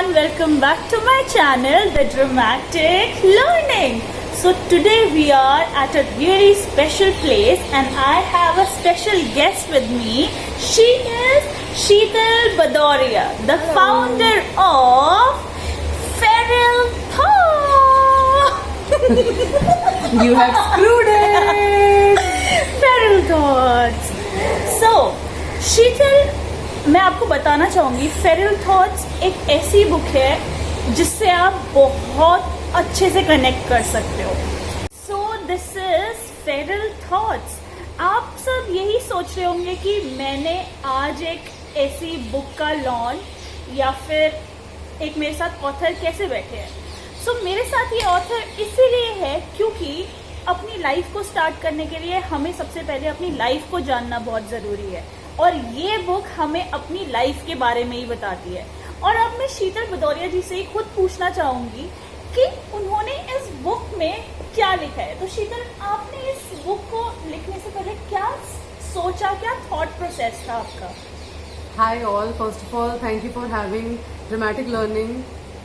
everyone, welcome back to my channel, The Dramatic Learning. So today we are at a really special place and I have a special guest with me. She is Sheetal Bhadoria, the founder of Feral Thoughts. You have screwed it! Feral Thoughts. So, शीतल, मैं आपको बताना चाहूँगी Feral thoughts एक ऐसी book है जिससे आप बहुत अच्छे से कनेक्ट कर सकते हो. So this is Feral thoughts. आप सब यही सोच रहे होंगे कि मैंने आज एक ऐसी बुक का लॉन्च या फिर एक मेरे साथ ऑथर कैसे बैठे हैं. सो मेरे साथ ये ऑथर इसीलिए है क्योंकि अपनी लाइफ को स्टार्ट करने के लिए हमें सबसे पहले अपनी लाइफ को जानना बहुत ज़रूरी है और ये बुक हमें अपनी लाइफ के बारे में ही बताती है. और अब मैं शीतल भदौरिया जी से खुद पूछना चाहूंगी कि उन्होंने इस बुक में क्या लिखा है. तो शीतल, आपने इस बुक को लिखने से पहले क्या सोचा, क्या थॉट प्रोसेस था आपका? Hi all, first of all, thank you for having dramatic learning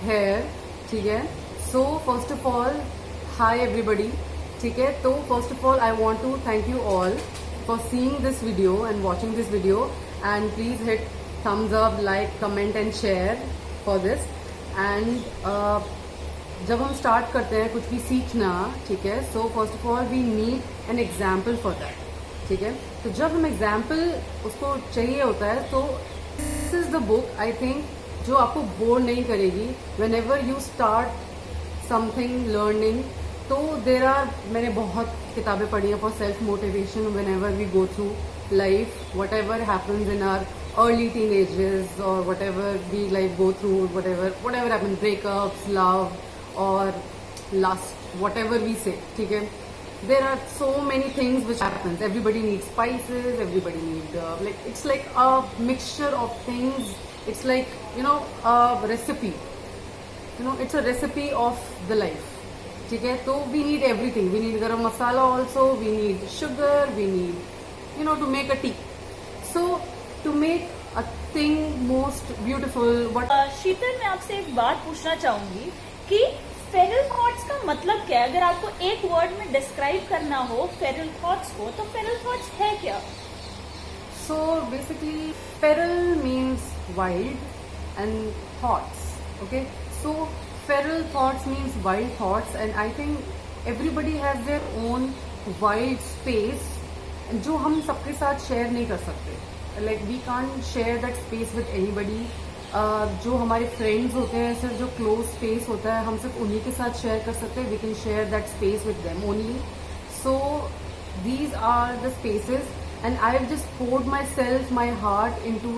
here. ठीक है. So first of all, hi everybody. ठीक है. तो first of all, I want to thank you all for seeing this video and watching this video, and please hit thumbs up, like, comment and share for this. And जब हम start करते हैं कुछ भी सीखना, ठीक है, so first of all we need an example for that. ठीक है. तो जब हम एग्जाम्पल उसको चाहिए होता है तो this is the book I think जो आपको बोर नहीं करेगी whenever you start something learning. तो देर आर, मैंने बहुत किताबें पढ़ी हैं for self motivation whenever we go through life, whatever happens in our early teen ages और whatever we life go through, whatever happen, breakups, love और lust, whatever we say. ठीक है. There are so many things which happens. Everybody needs spices. Everybody need it's like a mixture of things. It's like a recipe. It's a recipe of the life. ठीक है. तो we need everything. We need garam masala also. We need sugar. We need to make a tea. So to make a thing most beautiful. What? शीतल, मैं आपसे एक बात पूछना चाहूंगी कि फेरल थॉट्स का मतलब क्या है? अगर आपको एक वर्ड में डिस्क्राइब करना हो फेरल थॉट्स को, तो फेरल थॉट्स है क्या? So basically, feral means wild and thoughts. Okay, so feral thoughts means wild thoughts, and I think everybody has their own wild space, जो हम सबके साथ शेयर नहीं कर सकते. Like we can't share that space with anybody. जो हमारे friends होते हैं, सिर्फ जो क्लोज स्पेस होता है हम सिर्फ उन्हीं के साथ शेयर कर सकते हैं. We can share that space with them only. So these are the spaces and I have just poured my self, my heart into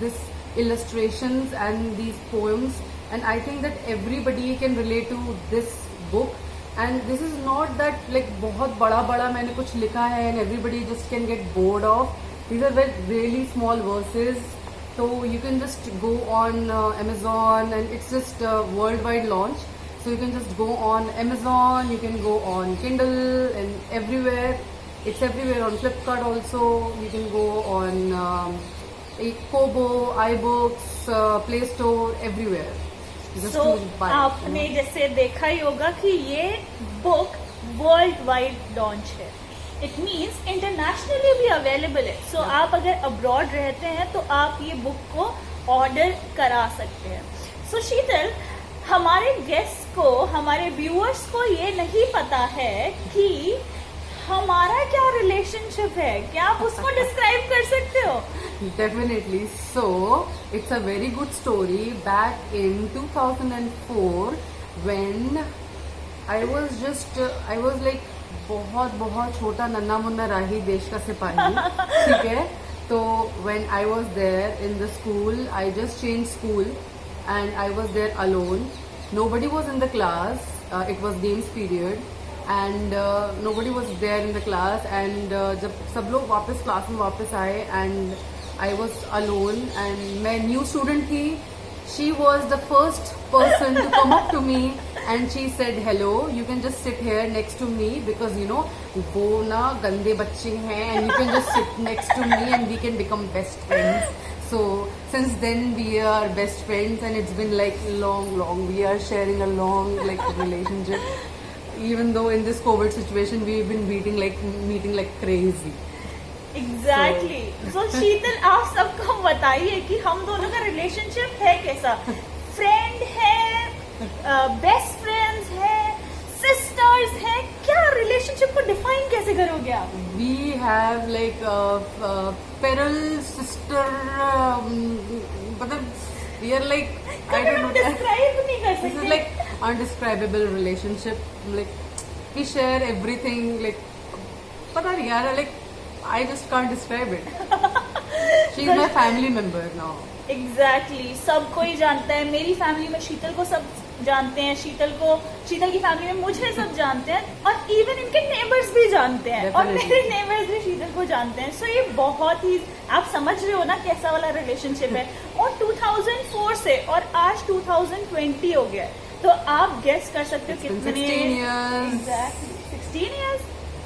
this illustrations and these poems, and I think that everybody can relate to this book. And this is not that like बहुत बड़ा बड़ा मैंने कुछ लिखा है and everybody just can get bored of. These are really small verses. So you can just go on Amazon, and it's just a worldwide launch. So you can just go on Amazon, you can go on Kindle, and everywhere. It's everywhere on Flipkart also. You can go on Kobo, iBooks, Play Store, everywhere. Just So to buy. आपने जैसे देखा ही होगा कि ये book world wide launch है. It means internationally भी available है. सो आप अगर अब्रॉड रहते हैं तो आप ये बुक को ऑर्डर करा सकते हैं. सो शीतल, हमारे गेस्ट को, हमारे व्यूअर्स को ये नहीं पता है कि हमारा क्या रिलेशनशिप है. क्या आप उसको डिस्क्राइब कर सकते हो? Definitely. So it's a very good story. Back in 2004, when I was like बहुत छोटा नन्ना मुन्ना राही देश का सिपाही. ठीक है. तो when I was there in the school, I just changed school and I was there alone. Nobody was in the class. It was games period and nobody was there in the class. And जब सब लोग वापस class में वापस आए and I was alone and मैं new student थी. She was the first person to come up to me and she said, hello, you can just sit here next to me because वो ना गंदे बच्चे हैं and you can just sit next to me and we can become best friends. So So since then we are best friends, and it's been like long. We are sharing a long like relationship. Even though in this COVID situation we've been meeting like crazy. Exactly so Sheetal, आप सबको बताइए कि हम दोनों का relationship है कैसा? Friend है, बेस्ट फ्रेंड्स है, सिस्टर्स है, क्या रिलेशनशिप को डिफाइन कैसे करोगे आप? We have like feral sister. मतलब we are like I don't know. Describe नहीं कर This is सकते. like undescribable relationship. Like we share everything. Like पता नहीं यार, like I just can't describe it. She is my family member now. Exactly सबको ही जानता है. मेरी फैमिली में शीतल को सब जानते हैं, शीतल की फैमिली में मुझे सब जानते हैं, और इवन इनके नेबर्स भी जानते हैं, और Definitely. मेरे नेबर्स भी शीतल को जानते हैं. सो ये बहुत ही, आप समझ रहे हो ना कैसा वाला रिलेशनशिप है. और 2004 से और आज 2020 हो गया है, तो आप गेस कर सकते हो It's been कितने. 16 years. Exactly 16 years.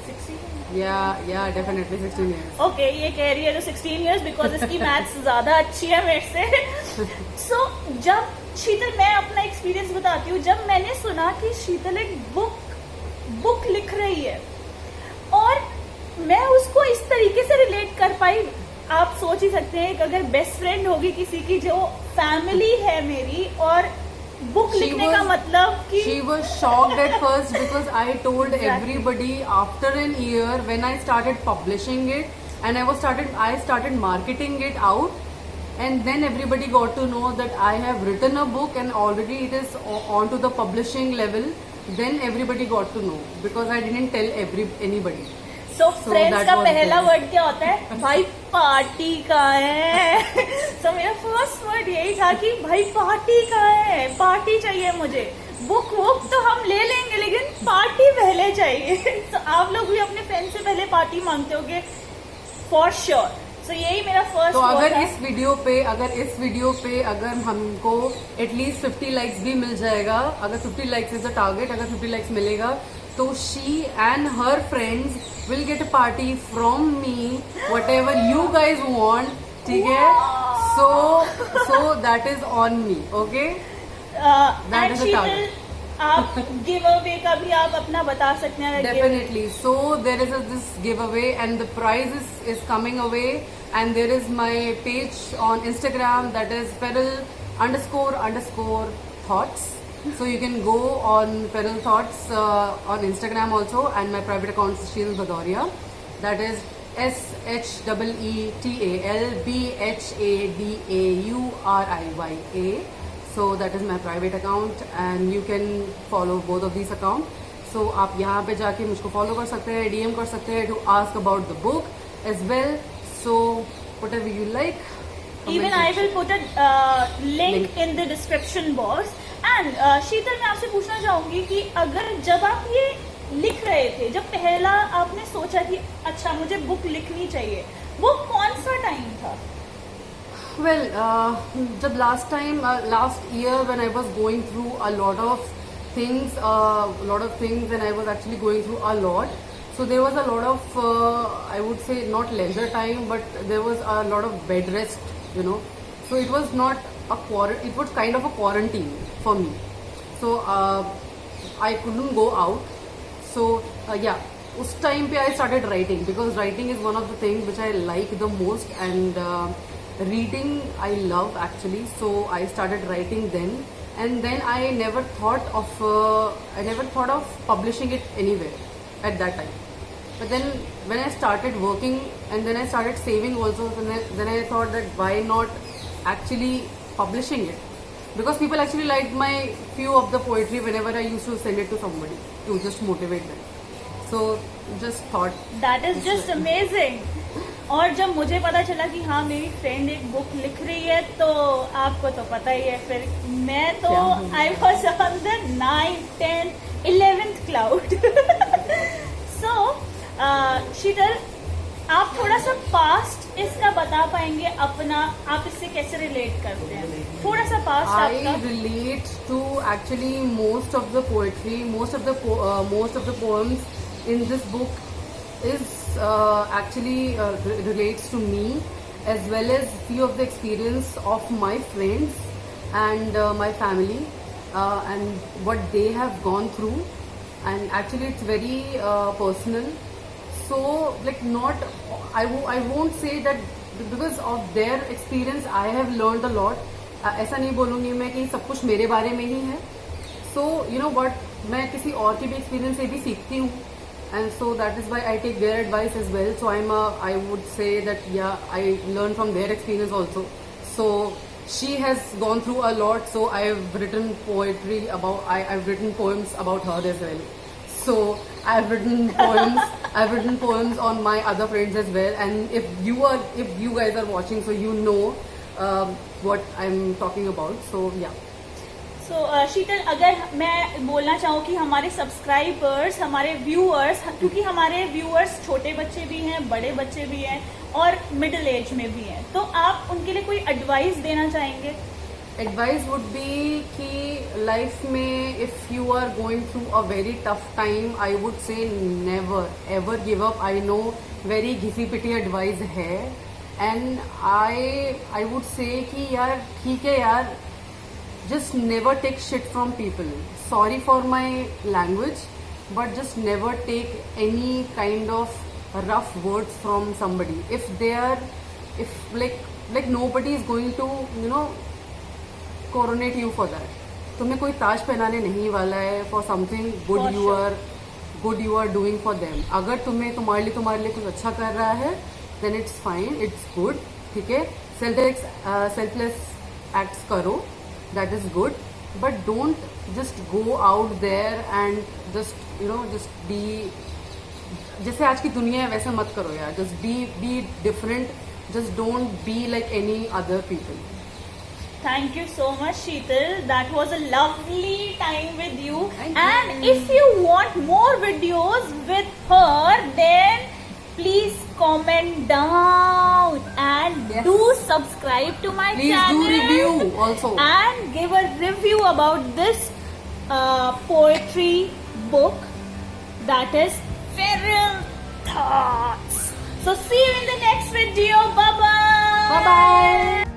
16 Yeah, definitely 16 years. Okay, ये कह रही है जो 16 इयर्स, बिकॉज इसकी मैथ्स ज्यादा अच्छी है मेरे से. सो जब शीतल, मैं अपना एक्सपीरियंस बताती हूँ. जब मैंने सुना कि शीतल एक बुक लिख रही है, और मैं उसको इस तरीके से रिलेट कर पाई. आप सोच ही सकते हैं कि अगर बेस्ट फ्रेंड होगी किसी की, जो फैमिली है मेरी, और बुक She लिखने का was- मतलब कि She was shocked at first because I told everybody after an year when I started publishing it, and I started marketing it out, and then everybody got to know that I have written a book and already it is on to the publishing level. Then everybody got to know because I didn't tell anybody. So friends that का was पहला there. Word क्या होता है? भाई party का है. सो मेरा first word यही था कि भाई पार्टी का है, पार्टी चाहिए मुझे. बुक तो हम ले लेंगे, लेकिन पार्टी पहले चाहिए. तो आप लोग भी अपने फ्रेंड से पहले पार्टी मांगते होगे फॉर श्योर. सो यही मेरा फर्स्ट तो वर्ड अगर था. इस वीडियो पे अगर हमको एटलीस्ट 50 लाइक्स भी मिल जाएगा, अगर 50 लाइक्स इज द टारगेट, अगर 50 लाइक्स मिलेगा, तो she and her friends will get a party from me, what ever you guys want. ठीक है, so that is on me. Okay, that and is the Sheetal, target. आप give away का भी आप अपना बता सकते हैं. Definitely. So there is this giveaway, and the prize is coming away, and there is my page on Instagram, that is feral__thoughts. So you can go on Feral Thoughts on Instagram also, and my private account is Sheetal Bhadoria. That is SHEETLBHADAURIYA. So that is my private account, and you can follow both of these accounts. So आप यहाँ पे जाके मुझको follow कर सकते हैं, DM कर सकते हैं to ask about the book as well. So whatever you like. Even I will put a link in the description box. And शीतल, मैं आपसे पूछना चाहूंगी कि अगर जब आप ये लिख रहे थे, जब पहला आपने सोचा कि अच्छा मुझे बुक लिखनी चाहिए, वो कौन सा टाइम था? Well, जब last year when I was going through a lot of things, and I was actually going through a lot. So there was a lot of, I would say not leisure time, but there was a lot of bed rest, So it was not it was kind of a quarantine for me. So I couldn't go out. So उस time पे I started writing, because writing is one of the things which I like the most, and reading I love actually. So I started writing then, and then I never thought of publishing it anywhere at that time. But then when I started working, and then I started saving also, then I thought that why not actually publishing it, because people actually liked my few of the poetry whenever I used to send it to somebody to just motivate them. So just thought that is just amazing. और जब मुझे पता चला कि हाँ मेरी friend एक book लिख रही है, तो आपको तो पता ही है, फिर मैं तो I was on the 9th, 10th, 11th cloud. So Sheetal, आप थोड़ा सा पास्ट इसका बता पाएंगे अपना? आप इससे कैसे रिलेट करते हैं? थोड़ा सा पास्ट I आपका. relate to actually most of the poetry, most of the poems in this book is actually relates to me, as well as few of the experience of my friends and my family and what they have gone through, and actually it's very personal. So like not I won't say that because of their experience I have learned a lot. ऐसा नहीं बोलूँगी मैं कि सब कुछ मेरे बारे में ही है. So you know what, मैं किसी और के भी एक्सपीरियंस से भी सीखती हूँ, and so that is why I take their advice as well. So I would say that yeah, I learn from their experience also. So she has gone through a lot, so I've written poetry about, I've written poems about her as well. So I've written poems on my other friends as well. And if you guys are watching, so you know what I'm talking about. So yeah. सो शीतल, अगर मैं बोलना चाहूँ कि हमारे subscribers, हमारे viewers, क्योंकि हमारे viewers छोटे बच्चे भी हैं, बड़े बच्चे भी हैं और मिडिल एज में भी हैं, तो आप उनके लिए कोई एडवाइस देना चाहेंगे? एडवाइस वुड बी कि लाइफ में if you are going through a very tough time, I would say never ever give up. I know very घिसी पिटी एडवाइस है, एंड आई वुड से कि यार ठीक है यार, just never take shit from people. Sorry for my language, but just never take any kind of rough words from somebody. If like nobody is going to, you know, coronate you for that. तुम्हें कोई ताज पहनाने नहीं वाला है for something good you are doing for them. अगर तुम्हारे लिए कुछ अच्छा कर रहा है, then it's fine, it's good. ठीक है, selfless acts करो, that is good, but don't just go out there and just you know just be जैसे आज की दुनिया है वैसे मत करो यार. just be different, just don't be like any other people. Thank you so much, Sheetal. That was a lovely time with you. Thank And you. if you want more videos with her, then please comment down and Yes. do subscribe to my Please channel. do review also. And give a review about this poetry book, that is Feral Thoughts. So see you in the next video. Bye bye. Bye bye.